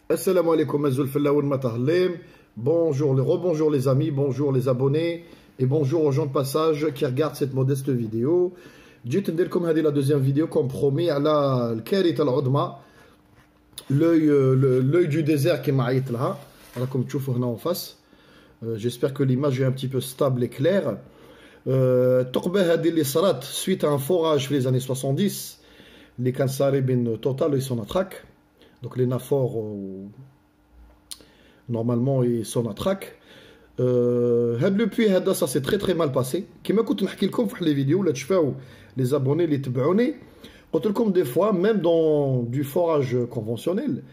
Assalamu alaikum, bonjour, rebonjour les amis, bonjour les abonnés et bonjour aux gens de passage qui regardent cette modeste vidéo. جيت نديركم هذه la deuxième vidéo comme promis على الكارثة العظمى, l'œil du désert qui m'a عيط لها. راكم تشوفوا هنا en face. J'espère que l'image est un petit peu stable et claire. الثقبة هذه اللي صرات suite à un forage في les années 70 اللي كان صاري بين Total et Sonatrach. Donc les Nafor, normalement, ils sont à trac. Le puits, ça s'est très mal passé. Qui m'a coûté les vidéos, là, les abonnés, les t'abonnés. Comme des fois, même dans du forage conventionnel,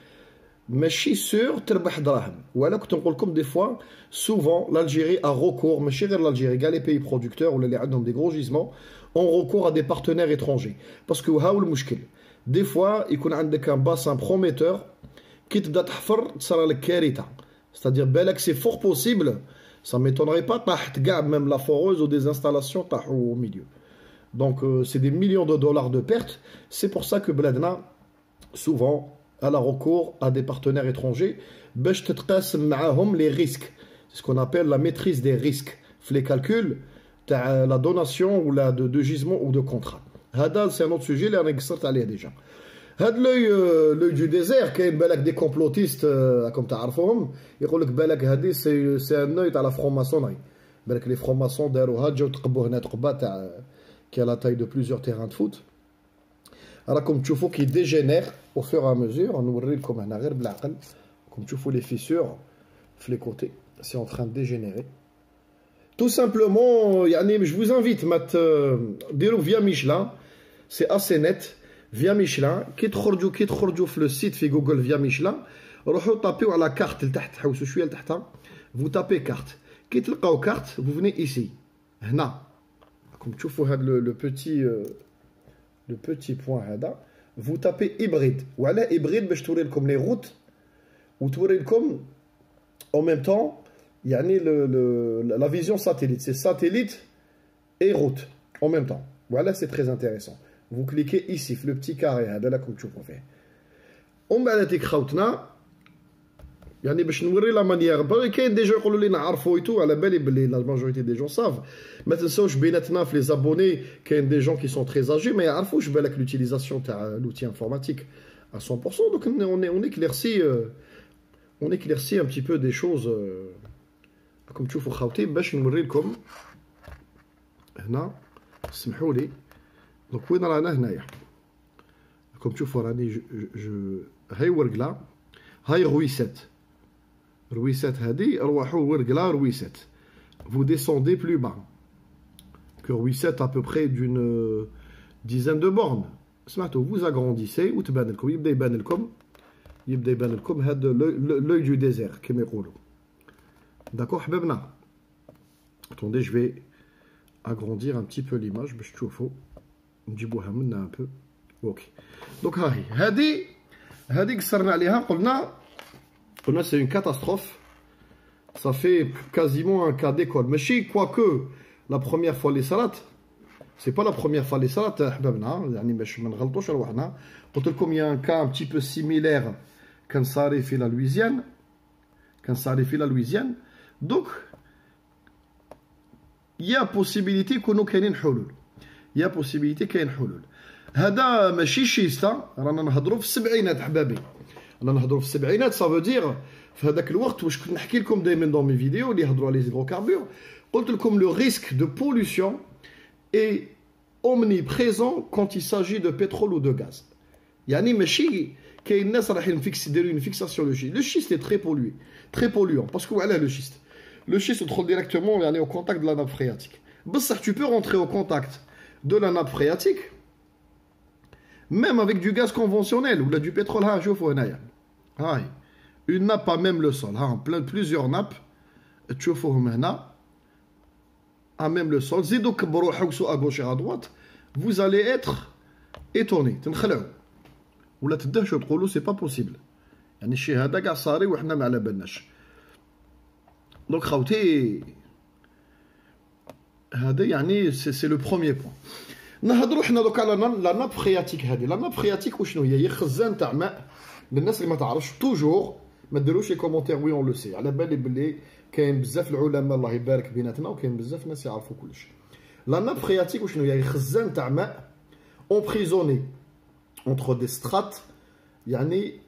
mais je suis sûr, ou alors comme des fois, souvent, l'Algérie a recours, mais chez l'Algérie, les pays producteurs ou les des gros gisements, ont recours à des partenaires étrangers. Parce que, des fois, il y a un bassin prometteur qui te donne la carita. C'est-à-dire que c'est fort possible, ça ne m'étonnerait pas, même la foreuse ou des installations au milieu. Donc, c'est des millions de dollars de pertes. C'est pour ça que Bladna, souvent, elle a recours à des partenaires étrangers. Les risques. C'est ce qu'on appelle la maîtrise des risques. Les calculs, la donation ou de gisement ou de contrat. C'est un autre sujet, là on a allé déjà. L'œil du désert, qui est des complotistes, comme tu sais, c'est un œil à la franc-maçonnerie. Les francs-maçons qui a la taille de plusieurs terrains de foot. Alors, comme tu vois, qui dégénère au fur et à mesure, on nous comme tu vois les fissures, les côtés, c'est en train de dégénérer. Tout simplement, je vous invite à via Michelin, c'est assez net, via Michelin, qui est le site في Google via Michelin, tapez à la carte, vous tapez carte, qui est carte, vous venez ici, comme tu vois le petit point, vous tapez hybride, voilà hybride, je tourne comme les routes, ou tourne comme en même temps. La vision satellite, c'est satellite et route en même temps. Voilà, c'est très intéressant. Vous cliquez ici, le petit carré, là comme tu peux faire. On va aller la manière. Il y a des gens qui la majorité des gens savent. Maintenant, les abonnés, il y a des gens qui sont très âgés, mais ils savent l'utilisation de l'outil informatique à 100%. Donc, on éclaircit un petit peu des choses. Comme tu vois, باش نوريلكم هنا سمحوا لي دونك وين رانا هنايا كوم تشوفوا راني هاي ورقله هاي رويسات هذه روحوا ورقله رويسات vous descendez plus bas que رويسات à peu près d'une dizaine de bornes سمعتوا vous agrandissez وتبان لكم يبدا يبان لكم هذا l'œil du désert كما يقولوا. D'accord, Habibna. Attendez, je vais agrandir un petit peu l'image. Je suis faux. Un peu. Ok. Donc, c'est une catastrophe. Ça fait quasiment un cas d'école. Mais si, quoique, la première fois les salades, c'est pas la première fois les salades, Habibna. Comme il y a un cas un petit peu similaire quand ça arrive à la Louisiane. Donc, il y a possibilité que nous ayons حلول. Il y a possibilité qu'il y ait حلول. هذا ماشي شيستا رانا نهضروا في السبعينات حبابي. رانا نهضروا في السبعينات ça veut dire في هذاك الوقت واش كنت نحكي لكم دائما dans mes vidéos اللي يهضروا على les hydrocarbures قلت لكم le risque de pollution est omniprésent quand il s'agit de pétrole ou de gaz. يعني ماشي كاين الناس رايحين يديروا une fixation le schiste est très polluant parce que voilà le schiste se trouve directement au contact de la nappe phréatique. Tu peux rentrer au contact de la nappe phréatique même avec du gaz conventionnel ou du pétrole. Une nappe pas même le sol, plusieurs nappes à même le sol, à gauche et à droite, vous allez être étonné. ولا تدهشوا تقولوا سي با بوسيبل يعني الشيء هذا كاع صاري وحنا ما على بالناش. دونك خوتي هذا يعني سي لو بروميير بوين. نهضروا حنا دوك على لا ناب فرياتيك. هذه لا ناب فرياتيك وشنو هي؟ هي خزان تاع ماء للناس اللي ما تعرفش توجور ما ديروش لي كومونتير وي اون لو سي على بالي بلي كاين بزاف العلماء الله يبارك بيناتنا وكاين بزاف ناس يعرفوا كلشي. لا ناب phréatique وشنو هي؟ خزان تاع ماء emprisonné entre des strates يعني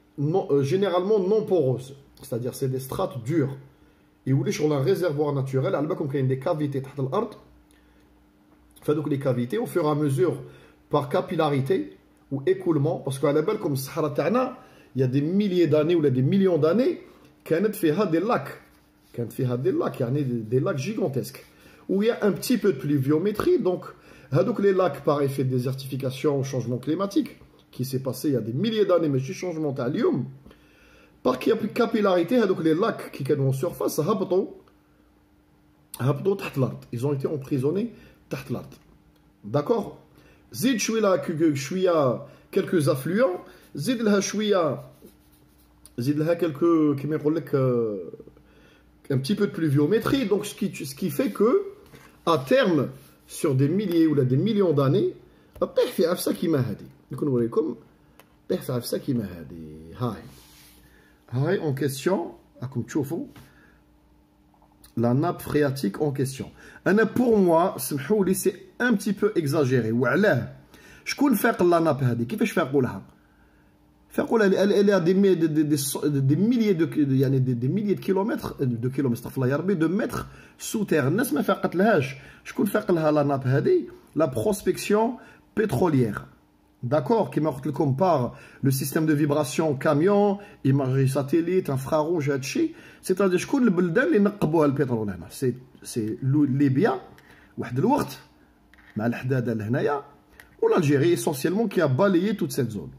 généralement non poreuses, c'est-à-dire c'est des strates dures. يولي شغل un réservoir naturel. على بالكم كاين des cavités تحت الارض. فهذوك les cavités au fur et à mesure par capillarité ou écoulement, parce qu'à la belle comme الصحراء تاعنا il y a des milliers d'années ou des millions d'années كانت فيها des lacs, كانت فيها des lacs يعني des lacs gigantesques où il y a un petit peu de pluviométrie. Donc هذوك les lacs par effet de désertification au changement climatique qui s'est passé il y a des milliers d'années mais شي changement تاع اليوم par capillarité هذوك les lacs qui كانوا en surface هبطوا تحت الارض. Ils ont été emprisonnés تحت الارض. D'accord. زيد شويه quelques affluents, زيد لها شويه زيد لها quelques كيما يقول لك un petit peu de pluviométrie. Donc ce qui fait que à terme sur des milliers ou des millions d'années طيح في عفسه كيما هذه. نكون نوريكم طيح في عفسه كيما هذه. هاي en question راكم تشوفوا la nappe phréatique en question. أنا pour moi سمحوا لي c'est un petit peu exagéré. وعلاه؟ شكون فاق لا ناب هذه؟ كيفاش فاقوا لها؟ فاقوا لها elle a des milliers de kilomètres استغفر الله يا ربي de mètres sous terre. الناس ما فاقت لهاش. شكون فاق لها لا ناب هذه؟ la prospection pétrolière. D'accord, qui m'a dit par le système de vibration camion, imagerie satellite, infrarouge, etc. C'est-à-dire شكون البلدان اللي نقبوها البترول هنا؟ سي ليبيا واحد الوقت مع الحداده لهنايا والالجيري essentiellement qui a balayé toute cette zone.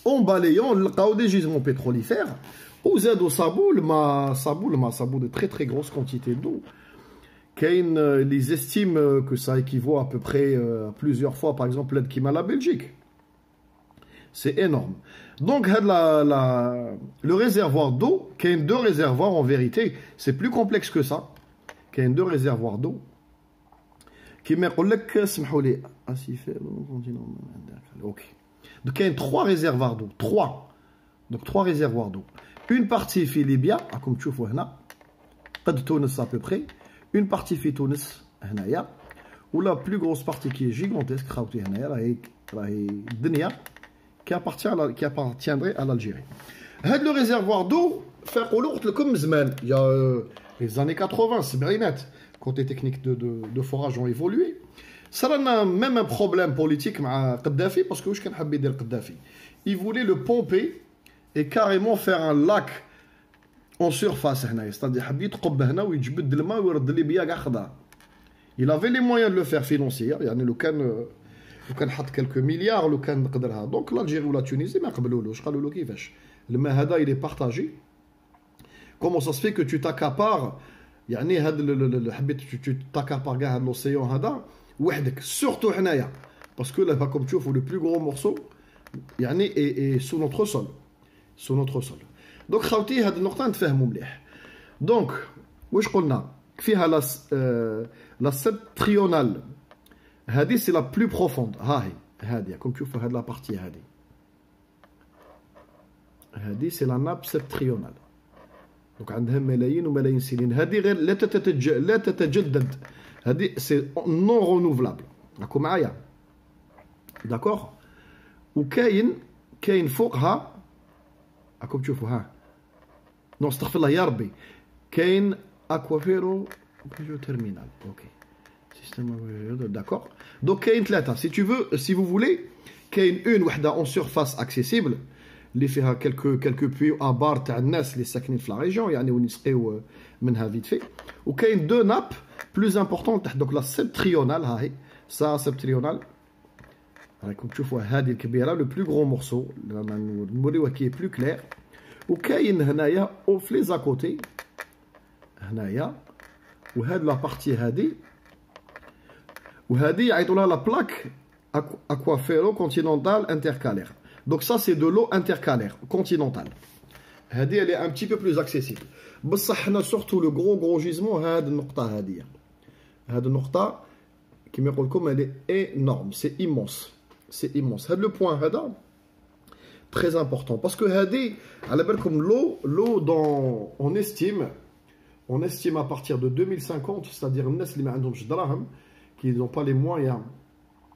En balayant لقاو des gisements pétrolifères وزادوا صابوا الماء de très très grosses quantités d'eau. Ils estiment que ça équivaut à peu près à plusieurs fois, par exemple, l'aide qui m'a la Belgique. C'est énorme. Donc, le réservoir d'eau, il y a deux réservoirs en vérité, c'est plus complexe que ça. Il y a deux réservoirs d'eau. Qui m'a dit, ok. Donc, il y a trois réservoirs d'eau. Donc, trois réservoirs d'eau. Une partie fait Libya, comme tu vois là, pas de Tunis à peu près. Une partie fait Tunis, ou la plus grosse partie qui est gigantesque, qui appartiendrait à l'Algérie. Le réservoir d'eau, il y a les années 80, c'est net, quand les techniques de forage ont évolué. Ça a même un problème politique avec Kadhafi, parce que je ne Kadhafi. Il voulait le pomper et carrément faire un lac en surface, c'est-à-dire il avait les moyens de le faire financier, le can quelques milliards, le can donc l'Algérie ou la Tunisie, le mahada il est partagé. Comment ça se fait que tu t'accapares, tu t'accapares l'océan surtout parce que là, comme tu vois, le plus gros morceau est sous notre sol, Donc, خاوتي هاد النقطة نتفاهموا مليح. دونك واش قلنا؟ فيها لا سبتريونال. هادي سي لا بلو بروفوند. هاهي هادي راكم تشوفوا هاد لا بارتي هادي سي لا ناب سبتريونال. دونك عندها ملايين وملايين سنين. هادي غير لا تتجدد. هادي سي نون رونوفلابل. راكم معايا؟ داكوغ؟ وكاين فوقها راكم تشوفوا ها نو استغفر الله يا ربي كاين اكوافيرو بيجو تيرمينال اوكي سيستم داكور دونك كاين ثلاثه si vous voulez كاين اون وحده اون سيرفاس اكسيسيبل اللي فيها كلكو بيو ابار تاع الناس اللي ساكنين في لا ريجيون يعني وين يسقيو منها فيت في وكاين دو ناب بلوز امبورطون تحت دوك لا سبتريونال هاهي سا سبتريونال راكم تشوفوا هذه الكبيره لو بلو غرو مورسو نوريوه كي بلو كلير وكاين هنايا او في لي زاكوتي هنايا وهاد لا بارتي هادي وهادي يعيطوا لها لا بلاك اكوافيرو كونتينونتال انتركالير دونك سا سي دو لو انتركالير كونتينونتال هادي اللي ان بتي بو بلوز اكسيسيبل بصح حنا سورتو لو غرو جيزمون هاد النقطه هاديه هاد النقطه كيما يقول لكم elle est énorme c'est immense هاد لو بوين هذا très important. Parce que hadi, comme l'eau, on estime à partir de 2050, c'est-à-dire qui n'ont pas les moyens,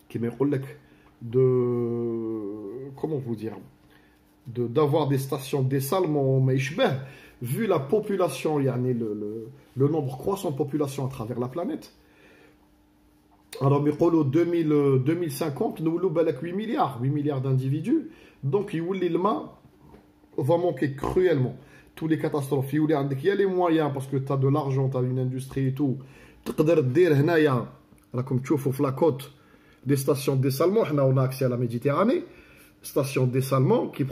qui comment vous dire, d'avoir des stations de dessalement, mais vu la population, le nombre croissant de population à travers la planète, alors, 2050, nous avons 8 milliards d'individus. Donc, le va manquer cruellement. Tous les catastrophes. Il y a les moyens parce que tu as de l'argent, tu as une industrie et tout. Tu peux dire, comme tu vois, la côte, des stations de dessalement. On a accès à la Méditerranée. Stations de dessalement, tu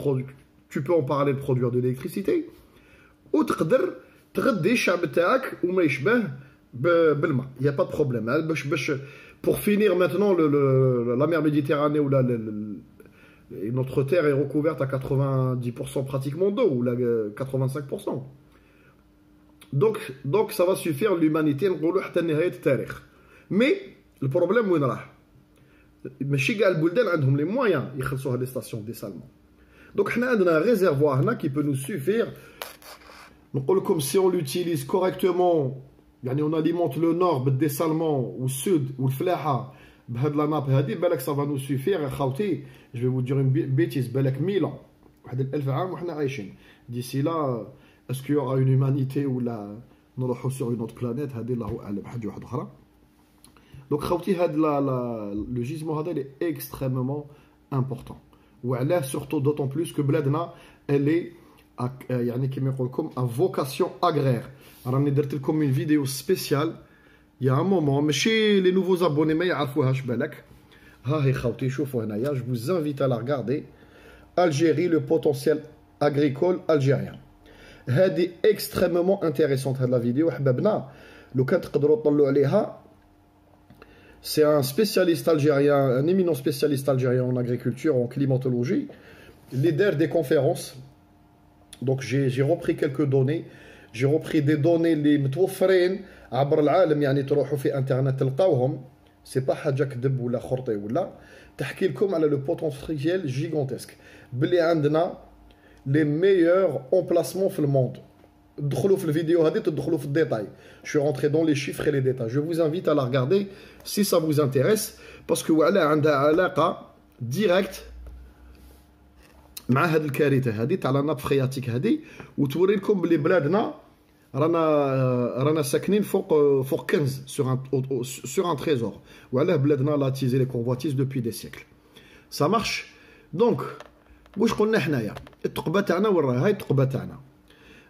peux en parler de produire de l'électricité. Ou tu peux dire, il n'y a pas de problème. Pour finir maintenant, la mer Méditerranée, où notre terre est recouverte à 90% pratiquement d'eau, ou 85%. Donc ça va suffire l'humanité. Mais le problème, où ont les moyens de les stations de dessalement. Donc on a un réservoir qui peut nous suffire. Comme si on l'utilise correctement, on alimente le nord le dessalement, ou le sud, ou le flaha, la nappe, ça va nous suffire. Je vais vous dire une bêtise, 1000 ans. D'ici là, est-ce qu'il y aura une humanité ou là, nous allons sur une autre planète? Donc, le gisement est extrêmement important. Surtout d'autant plus que Bladna, elle est à vocation agraire. Alors, on a fait une vidéo spéciale il y a un moment, mais chez les nouveaux abonnés, je vous invite à la regarder. Algérie, le potentiel agricole algérien. C'est extrêmement intéressant la vidéo. C'est un spécialiste algérien, un éminent spécialiste algérien en agriculture, en climatologie, leader des conférences. Donc j'ai repris quelques données. J'ai repris des données les متوفرين عبر العالم يعني تروحوا في انترنت تلقاوهم سي با حاجه كذب ولا خرطي ولا تحكي لكم على لو بوتونسيال جيغونتسك بلي عندنا les meilleurs emplacements في الموند. دخلوا في الفيديو هذه تدخلوا في الديتاي. Je suis rentré dans les chiffres et les détails. Je vous invite à la regarder si ça vous intéresse parce que وعلى عندها علاقه directe مع هذه الكارثه هذه تاع لا ناب فرياتيك هذه وتوري لكم بلي بلادنا رانا ساكنين فوق كنز sur un trésor. وعلاه بلادنا لا تيزي لي كونفواتيز depuis des siècles. Ça marche. Donc واش قلنا حنايا الثقبه تاعنا وين راهي؟ هاي الثقبه تاعنا.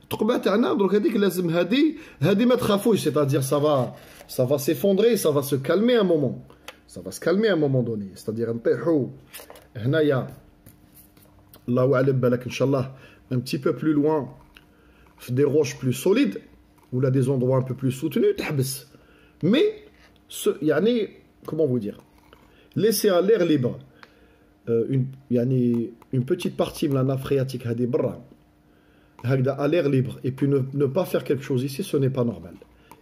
الثقبه تاعنا دونك هذيك لازم هذه ما تخافوش. C'est-à-dire ça va s'effondrer, ça va se calmer un moment. Ça va se calmer à un moment donné. C'est-à-dire نطيحوا هنايا الله أعلم بالك إن شاء الله un petit peu plus loin des roches plus solides ou là des endroits un peu plus soutenus تحبس. Mais يعني comment vous dire, laisser à l'air libre une petite partie de la nappe phréatique هذه برا هكذا à l'air libre et puis ne pas faire quelque chose ici, ce n'est pas normal.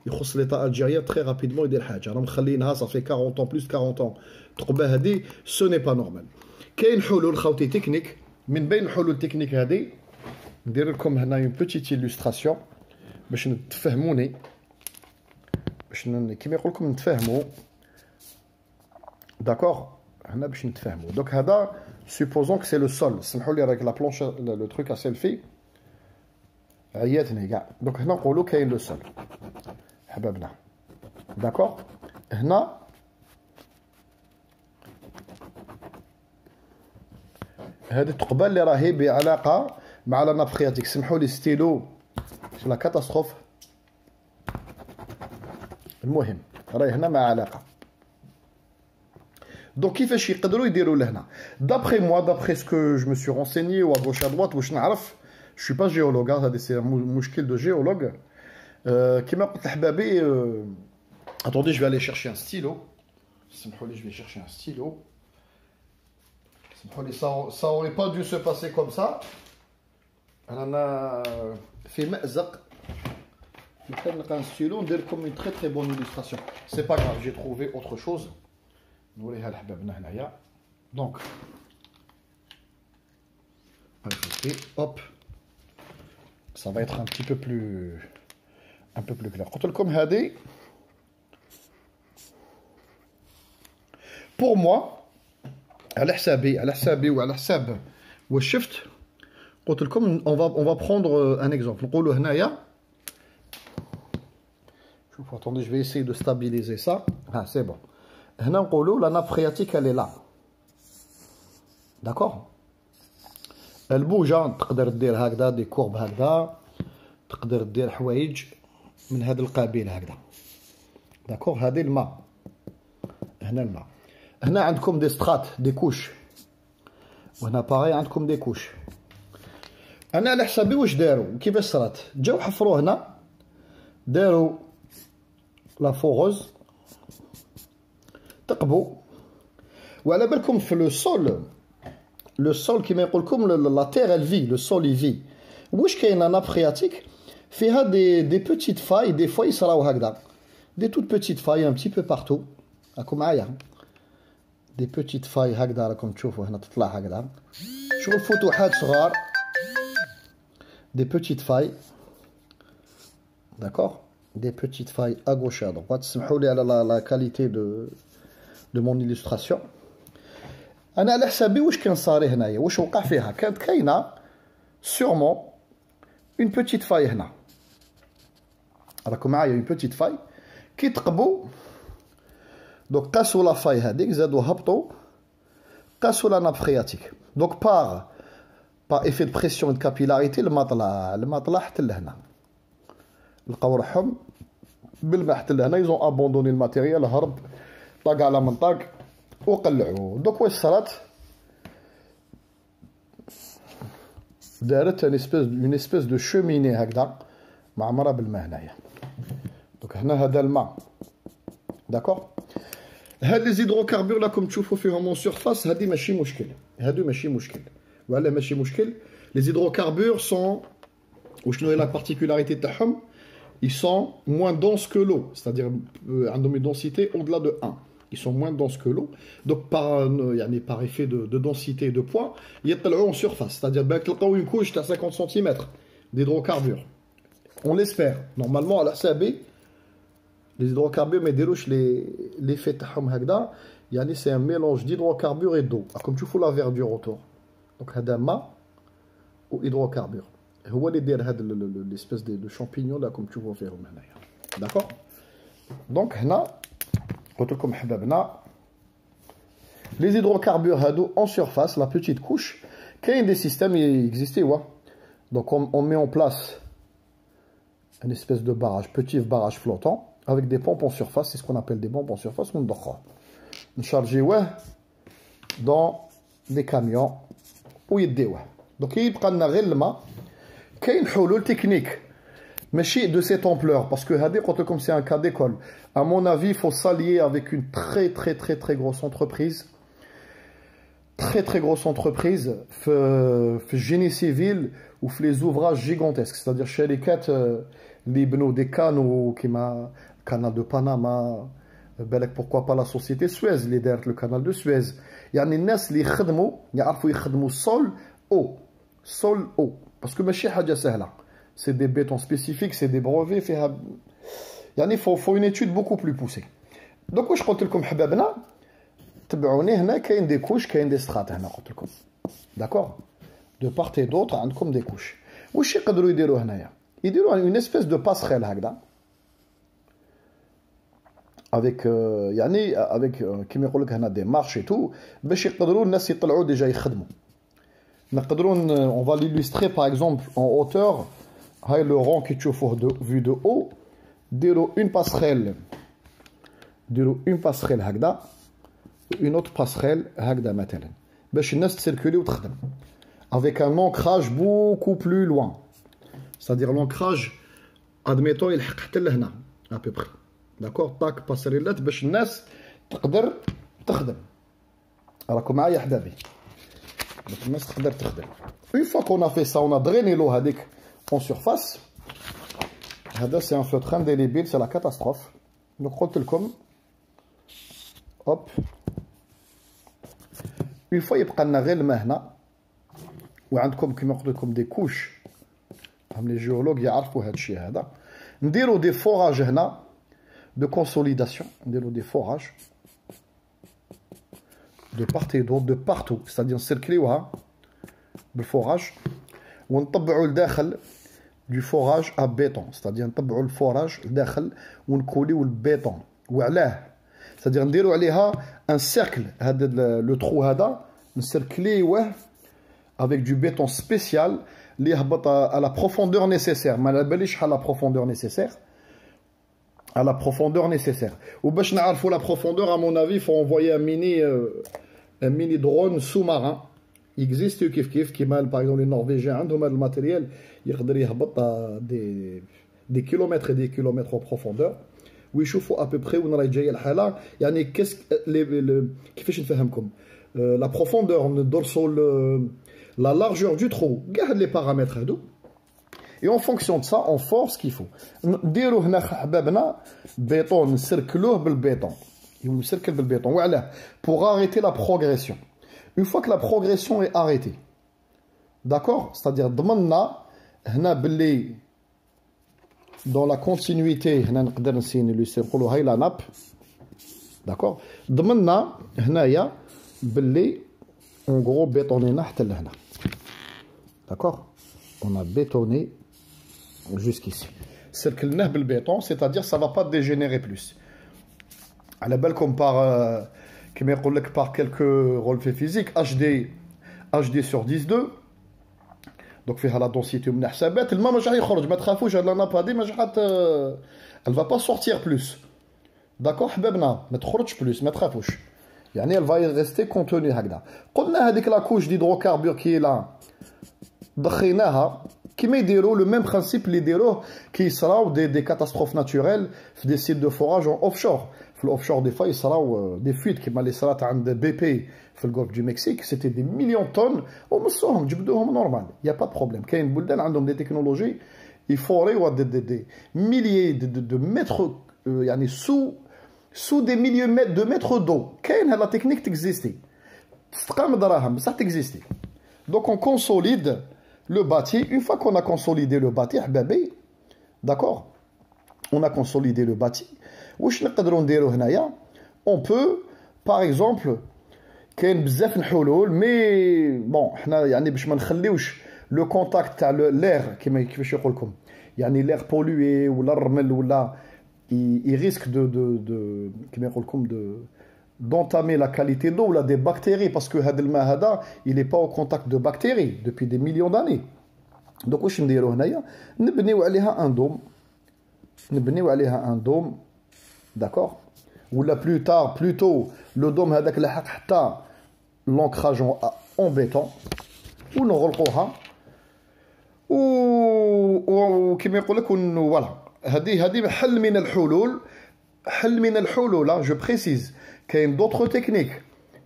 يخص l'état algérien très rapidement يدير حاجه راهم مخلينها ça fait 40 ans plus de 40 ans الثقبه هذه ce n'est pas normal. كاين حلول خوتي تكنيك من بين الحلول التكنيك هذه ندير لكم هنا une petite illustration باش تفهموني باش كيما يقول لكم نتفاهموا داكور هنا باش نتفاهموا. دونك هذا supposons que c'est le sol. سمحوا لي راك لا بلونش لو تروك ا سيلفي عياتني كاع. دونك هنا نقولوا كاين لو سول حبابنا داكور. هنا هذه الثقبه اللي راهي بعلاقه مع لا ناب فرياتيك. سمحوا لي ستيلو سي لا كاتاستروف. المهم راهي هنا مع علاقه. دونك كيفاش يقدروا يديروا لهنا دابخي موا دابخي سكو جو مي سو رونسيني و غوش ا دوات واش نعرف. Je suis pas géologue, هذا سي مشكل دو géologue. كيما قلت لحبابي attendez je vais aller chercher un stylo. سمحوا لي je vais chercher un stylo. Ça aurait pas dû se passer comme ça. أنا في مأزق. نقدر نلقى un stylo ندير لكم une très très bonne illustration. C'est pas grave, j'ai trouvé autre chose. نوريها لحبابنا هنايا. Donc hop, ça va être un petit peu plus clair. قلت لكم هذه pour moi على حسابي وعلى حساب واش شفت قلت لكم on va prendre un exemple. نقولوا هنايا شوفوا attendez je vais essayer de stabiliser ça. Ah c'est bon. هنا نقولوا la nappe phréatique elle est là. D'accord. Elle bouge. تقدر دير هكذا دي كورب هكذا تقدر دير حوايج من هذا القبيل هكذا. داكور. هذه الماء هنا الماء. هنا عندكم دي سترات دي كوش وهنا باغي عندكم دي كوش. انا على حسابي واش داروا كيفاش صرات جاو حفروا هنا داروا لا فوغوز تقبوا وعلى بالكم في لو سول كيما يقول لكم لا تير ال في لو سول يفي واش كاين ناب فرياتيك فيها دي بوتيت فاي دي فوا يصراو هكذا دي توت بوتيت فاي ان بتي بو بارتو راكم معايا دي بوتيت فاي هكذا راكم تشوفوا هنا تطلع هكذا شغل فتوحات صغار دي بوتيت فاي داكور دي بوتيت فاي ا غوش ا droite سمحوا لي على لا كاليتي دو مون illustration. انا على حسابي واش كان صاري هنايا واش وقع فيها كانت كاينه سيغمون اون بوتيت فاي هنا راكم معايا اون بوتيت فاي كي تقبوا دوك قاسوا لا فاي هذيك زادوا هبطوا قاسوا لا ناب فرياتيك دوك باغ ايفي دو بريسيون دو كابيلاريتي الماء طلع حتى لهنا لقاو روحهم بالماء حتى لهنا يزون ابوندوني الماتيريال هرب طاق على منطق وقلعوا. دوك واش صرات دارت اون اسبيس دو شوميني هكذا معمره بالماء هنايا. دوك هنا هذا الماء داكور. هاد لي زيدروكاربور راكم تشوفوا فيهم اون سيرفاس هادي ماشي مشكل هادو ماشي مشكل. وعلى ماشي مشكل لي زيدروكاربور سون وشنو هي لا بارتيكولاريتي تاعهم ils sont moins denses que l'eau c'est-à-dire عندهم une densité au-delà de 1. Ils sont moins denses que l'eau. Donc, par effet de densité et de poids, ils sont en surface. C'est-à-dire qu'ils ont une couche à 50 cm d'hydrocarbures. On l'espère. Normalement, à la SAB, les hydrocarbures, mais l'effet de c'est un mélange d'hydrocarbures et d'eau. Comme tu fous la verdure autour. Donc, hadama ou hydrocarbures. L'espèce de champignon là, comme tu vois faire. D'accord? Donc, là, les hydrocarbures en surface, la petite couche, qu'il y a des systèmes qui existaient. Donc on met en place une espèce de barrage, petit barrage flottant, avec des pompes en surface, c'est ce qu'on appelle des pompes en surface. On charge dans des camions où il y a. Donc il y a une حلول technique. Mais de cette ampleur, parce que comme c'est un cas d'école, à mon avis, il faut s'allier avec une très grosse entreprise. Très grosse entreprise, génie civil ou les ouvrages gigantesques. C'est-à-dire chez les quatre, les des canaux, canal de Panama, pourquoi pas la société Suez, le canal de Suez. Il y a des gens qui يخدموا sol, eau. Parce que ماشي حاجة سهلة. C'est des bétons spécifiques, c'est des brevets. Il faut une étude beaucoup plus poussée. Donc, je قلت لكم حبابنا تبعوني هنا كاين des couches, كاين des strates هنا قلت لكم. D'accord? De part et d'autre عندكم des couches. واش يقدروا يديروا هنايا؟ يديروا une espèce de passerelle هكذا. Avec كيما يقول لك هنا des marches et tout باش يقدروا الناس يطلعوا déjà يخدموا. On va l'illustrer par exemple en hauteur. Le rond qui tu vois vu de haut, une passerelle هكذا, une autre passerelle هكذا مثلا, باش الناس تسيركولي وتخدم, avec un ancrage beaucoup plus loin, c'est-à-dire l'ancrage, admettons يلحق حتى لهنا à peu près, d'accord, طاك باسريلات باش الناس تقدر تخدم, راكم معايا حبابي, باش الناس تقدر تخدم. Une fois qu'on a fait ça, on a drainé l'eau هذيك en surface. C'est un feutre indélébile, c'est la catastrophe. Donc, hop. Une fois, il y a le mahna. وعندكم كما قلت لكم دي كوش هم لي جيولوج يعرفوا هذا الشيء هذا نديروا دي فوراج هنا دو كونسوليداسيون نديروا دي فوراج دو بارت اي دو بارتو c'est-à-dire نسيركليوها بالفوراج ونطبعوا لداخل دو فوراج ا بيتون c'est-à-dire نطبعوا الفوراج لداخل ونكوليو البيتون وعلاه c'est-à-dire نديروا عليها ان سيركل هذا لو ترو هذا نسيركليوه avec du béton spécial اللي يهبط à la profondeur nécessaire ما على باليش شحال la profondeur nécessaire à la profondeur nécessaire وباش نعرفوا la profondeur à mon avis il faut envoyer un mini drone sous-marin il existe كيف كيما par exemple les Norvégiens عندهم هذا الماتيريال يقدر يهبط des kilomètres et des kilomètres en profondeur ويشوفوا à peu près وين راهي جايه الحاله يعني كيفاش نفهمكم la profondeur ندرسوا la largeur du trou garde les paramètres هادو et en fonction de ça on force qu'il faut نديروا هنا حبابنا béton نسركلوه بالبيطون يسركل بالبيطون وعلاه pour arrêter la progression une fois que la progression est arrêtée d'accord c'est-à-dire ضمننا هنا باللي dans la continuité هنا نقدر نسيني نقولوا هاي لا ناب d'accord ضمننا هنايا باللي en gros bétonné حتى لهنا d'accord on a bétonné jusqu'ici سركلناه بالبيطون c'est-à-dire ça va pas dégénérer plus على بالكم par كما يقول لك par quelques relevés physiques HD sur 10.2 donc فيها la densité من حسابات الماء مش راح يخرج ما تخافوش هاد لا ناب هادي مش راح elle va pas sortir plus d'accord حبابنا ما تخرجش plus ما تخافوش يعني elle va rester contenue هكذا قلنا هذيك لا كوش ديدروكاربور كي لا ضخيناها كيما يديروا لو ميم برينسيپ اللي يديروه كي يصراو دي كاتاستروف ناتوريل في دي سيت دو فوراج اون اوفشور في الاوفشور دي فوا يصراو دي فويت كيما اللي صرات عند بي بي في الغولف دو مكسيك سيتي دي مليون طون ومصوهم جبدوهم نورمال يا با بروبليم كاين بلدان عندهم دي تكنولوجي يفوريو دي ميليي دو متر يعني sous des milliers de mètres d'eau كاين هاد لا تكنيك تكزيستي تستقام دراهم بصح تكزيستي donc on consolide le bâti une fois qu'on a consolidé le bâti حبابي d'accord on a consolidé le bâti واش نقدروا نديروا هنايا on peut par exemple كاين بزاف الحلول مي بون حنا يعني باش ما نخليوش لو كونتاكت تاع لير كيفاش يقول لكم يعني لير بولوي ولا الرمل ولا il risque كما يقول لكم d'entamer la qualité de l'eau ou des bactéries parce que هذا الماء هذا il est pas au contact de bactéries depuis des millions d'années donc واش نديروا هنايا نبنيو عليها ان دوم d'accord ولا plus tôt le dôme هذاك لحق حتى l'ancrage en béton ونغلقوها وكما يقول لك فوالا هذه حل من الحلول je précise كاين d'autres techniques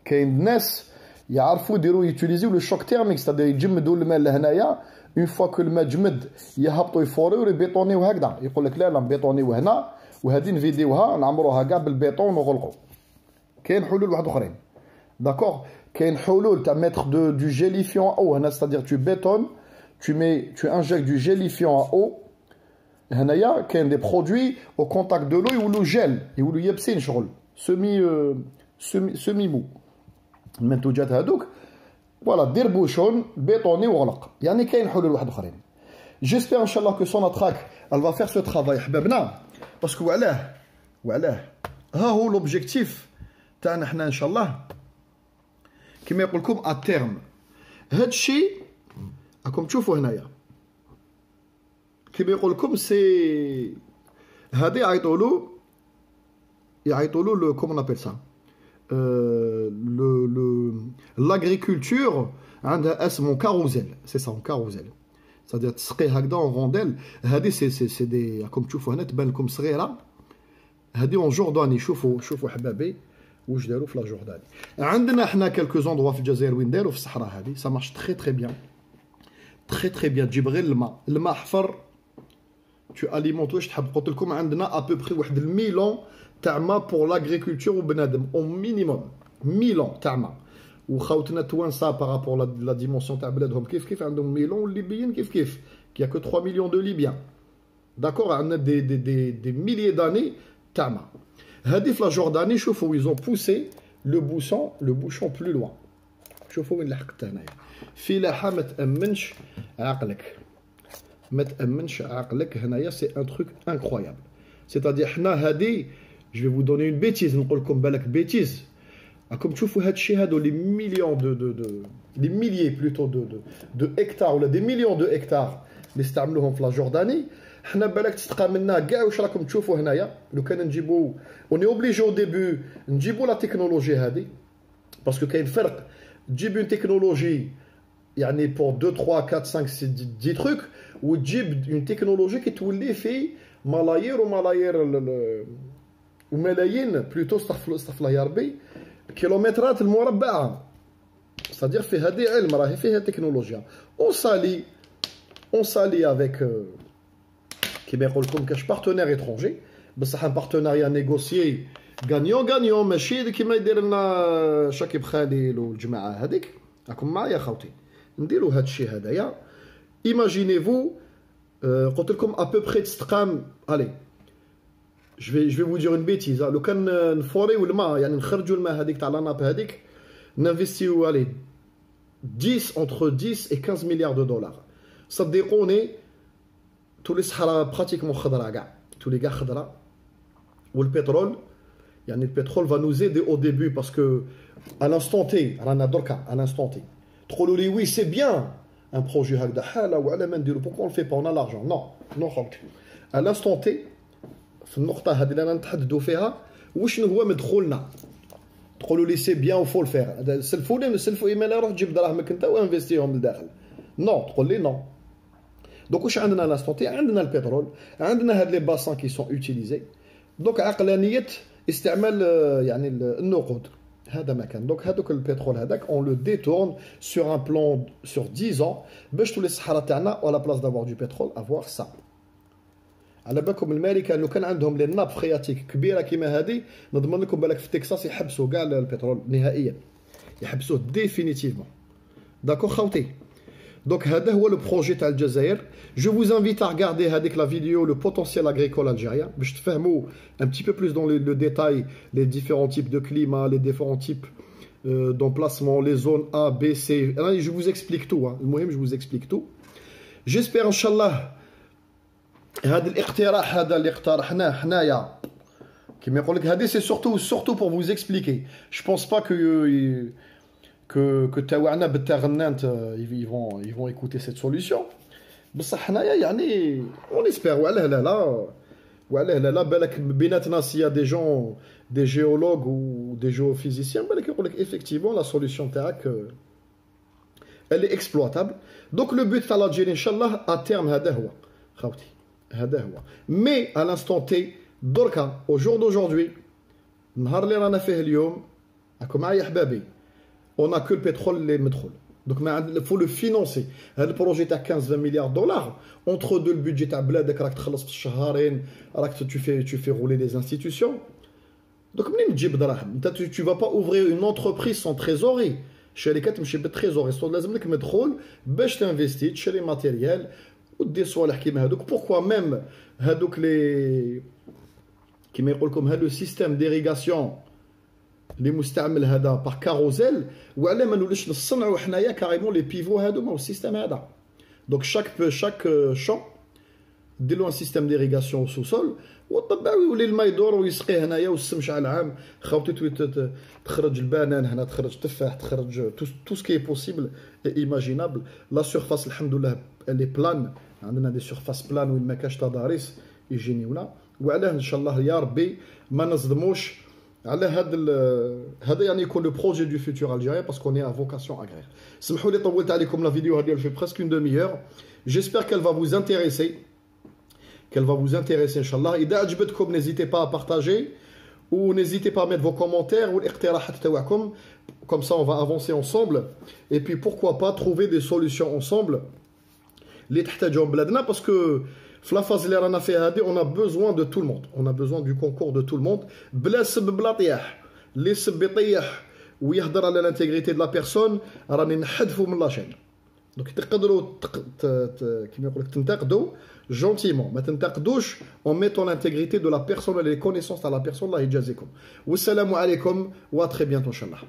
كاين ناس يعرفوا يديروا يوتيليزيو لو شوك تيرميك c'est-à-dire يجمدوا الماء لهنايا اون فوا كو الماء جمد يهبطوا يفوريو يبيطونيو هكذا يقول لك لا نبيطونيو هنا وهذه نفيديوها نعمروها كاع بالبيطون ونغلقوا كاين حلول واحد اخرين داكور كاين حلول تاع ميتر دو جيليفيون او هنا c'est-à-dire tu bétonnes tu injectes du gélifiant à eau هنايا كاين دي برودوي او كونتاكت دو لو يولو جيل يولو يابسين شغل سمي مو المنتوجات هذوك فوالا دير بوشون بيطوني وغلق يعني كاين حلول واحد اخرين جيسبر ان شاء الله كو سوناتراك elle va faire ce travail حبابنا باسكو وعلاه ها هو لوبجيكتيف تاعنا حنا ان شاء الله كما يقول لكم ا تيرم هاد الشيء راكم تشوفوا هنايا كيما يقول لكم سي هذا يعيطوا له كومون ابل سا l'agriculture عندها اسمه كاروزيل سي سا كاروزيل c'est-à-dire تسقي هكذا اون رونديل هذه سي دي راكم تشوفوا هنا تبان لكم صغيره هذه اون جورداني شوفوا حبابي واش داروا في لا جورداني عندنا حنا كلكو زوندروا في الجزائر وين داروا في الصحراء هذه سا مارش تري بيان تجيب غير الماء حفر tu alimentes واش تحب قلت لكم عندنا ابوبري واحد 1000 تاع ما بور لاغريكولتور وبنادم او مينيموم 1000 تاع ما وخاوتنا توانسا par rapport à la dimension تاع بلادهم كيف عندهم مليون والليبيين كيف qu'il y a que 3 millions de Libyens. D'accord, on a des milliers d'années تاعنا. هذه في la Jordanie شوفوا ils ont poussé le bouchon plus loin. شوفوا وين لحقت هنايا. فلاحة ما تأمنش عقلك هنايا c'est un truc incroyable. C'est-à-dire حنا هذه je vais vous donner une bêtise نقول لكم بالك bêtise. Comme تشوفوا هاد الشيء هادو les millions les milliers plutôt de hectares ولا des millions de hectares اللي استعملوهم في لا جورداني حنا بالك تستقى منا كاع واش راكم تشوفوا هنايا لو كان نجيبوا اوني اوبليجي او ديبي نجيبوا لا تكنولوجي هذه باسكو كاين فرق تجيب اون تكنولوجي يعني بور 2 3 4 5 6 10 تروك وتجيب اون تكنولوجي كي تولي في ملايير وملايين بلوتو استغفر الله يا ربي كيلومترات المربعه c'est-à-dire في هذه علم راهي فيها تكنولوجيا on s'allie avec كيما يقول لكم كاش بارتنير ايترونجي بصح ان بارتناريا نيغوسيي غانيون غانيون ماشي كيما يدير لنا شاكيب خليل والجماعه هذيك راكم معايا خوتي نديروا هذا الشيء هذايا ايماجيني فو قلت لكم ا بو بري تستقام الي je vais vous dire une bêtise لو كان نفوريو الماء يعني نخرجوا الماء هذيك تاع لاناب هذيك نانفيستيو عليه 10 entre 10 et 15 milliards de dollars صدقوني تولي الصحراء براتيكمون خضراء كاع تولي كاع خضراء والبترول يعني البترول va nous aider au début parce que à l'instant T رانا دركا à l'instant T تقولوا لي وي سي بيان ان بروجي هكذا حاله وعلى ما نديرو pourquoi on le fait pas on a l'argent non خوتي à l'instant T في النقطه هذه اللي رانا نتحدثوا فيها وشنو هو مدخولنا تقولوا لي سي بيان وفو الفير سلفوني نسلفوا ايميل روح جيب دراهمك انت وانفستيهم لداخل نو تقول لي نو دونك واش عندنا لانستون تي عندنا البترول عندنا هاد لي باسان كي سون اوتيليزي دونك عقلانيه استعمال يعني النقود هذا ما كان دونك هذوك البترول هذاك اون لو ديتورن سور ان بلان سور 10 ans باش تولي الصحراء تاعنا ولا بلاص دافوار دو بترول افوار سا على بالكم الامريكان لو كان عندهم لي ناب فرياتيك كبيره كيما هذه نضمن لكم بالك في تكساس يحبسوا كاع البترول نهائيا يحبسوه ديفينيتيفمون داكور خوتي Donc, هذا هو le projet تاع الجزائر. Je vous invite à regarder هذيك la vidéo le potentiel agricole algérien باش تفهموا un petit peu plus dans le détail les différents types de climat, les différents types d'emplacement, les zones A, B, C. Je vous explique tout. المهم je vous explique tout. J'espère ان شاء الله هذا الاقتراح هذا اللي اقترحناه حنايا كيما يقول لك هذه c'est surtout pour vous expliquer. Je pense pas que تاوعنا بالتغنانت ils vont écouter cette solution بصح حنايا يعني on espère وعلاه لا بالك بيناتنا سي دي جون دي جيولوج و دي جيوفيزيسيان بالك يقول لك effectivement la solution تاعك elle est exploitable donc le but تاع الجيري ان شاء الله à terme هذا هو خوتي هذا هو mais à l'instant T دركا au jour d'aujourd'hui النهار اللي رانا فيه اليوم راكم معايا حبابي on n'a que le pétrole les métroles. Donc il faut le financer. Le projet à 15-20 milliards de dollars. Entre deux, le budget à Bled, tu fais rouler des institutions. Donc tu ne vas pas ouvrir une entreprise sans trésorerie. Chez les 4, je ne trésorerie. C'est lazim que métrole, tu investis chez les matériels ou des soins. Pourquoi même le système d'irrigation اللي مستعمل هذا باغ كاروزيل وعلى ما نوليش نصنعوا حنايا كاريمون لي بيفو هادو مع السيستم هذا دونك شاك شون دير له ان سيستم ديريغاسيون سو سول وطبعوا يولي الماء يدور ويسقيه هنايا والسمش على العام خوتي تخرج البنان هنا تخرج تفاح تخرج تو سكي بوسيبل ايماجينابل لا سيرفاس الحمد لله لي بلان عندنا دي سيرفاس بلان وين ما كاش تضاريس يجينيونا وعلاه ان شاء الله يا ربي ما نصدموش على هذا يعني يكون لو بروجي دو فيتور الجيريان باسكو اون ا فوكاسيون اغرير سمحوا لي طولت عليكم لا فيديو هذه في بريسك اون دمي اور جيسبر qu'elle va vous intéresser ان شاء الله اذا عجبتكم n'hésitez pas à partager ou n'hésitez pas à mettre vos commentaires ou الاقتراحات تاعكم comme ça on va avancer ensemble et puis pourquoi pas trouver des solutions ensemble اللي تحتاجهم بلادنا باسكو في لا فاز اللي رانا فيها هذه on a besoin de tout le monde on a besoin du concours de tout le monde بلا سب بلا طياح اللي سب يطيح ويهضر على l'intégrité de la personne راني نحذفو من لاشين. دونك تقدروا كيما يقول لك تنتقدوا جونتيمون، ما تنتقدوش en mettant l'intégrité de la personne et les connaissances de la personne. الله يجازيكم والسلام عليكم وتري بيانتو ان شاء الله.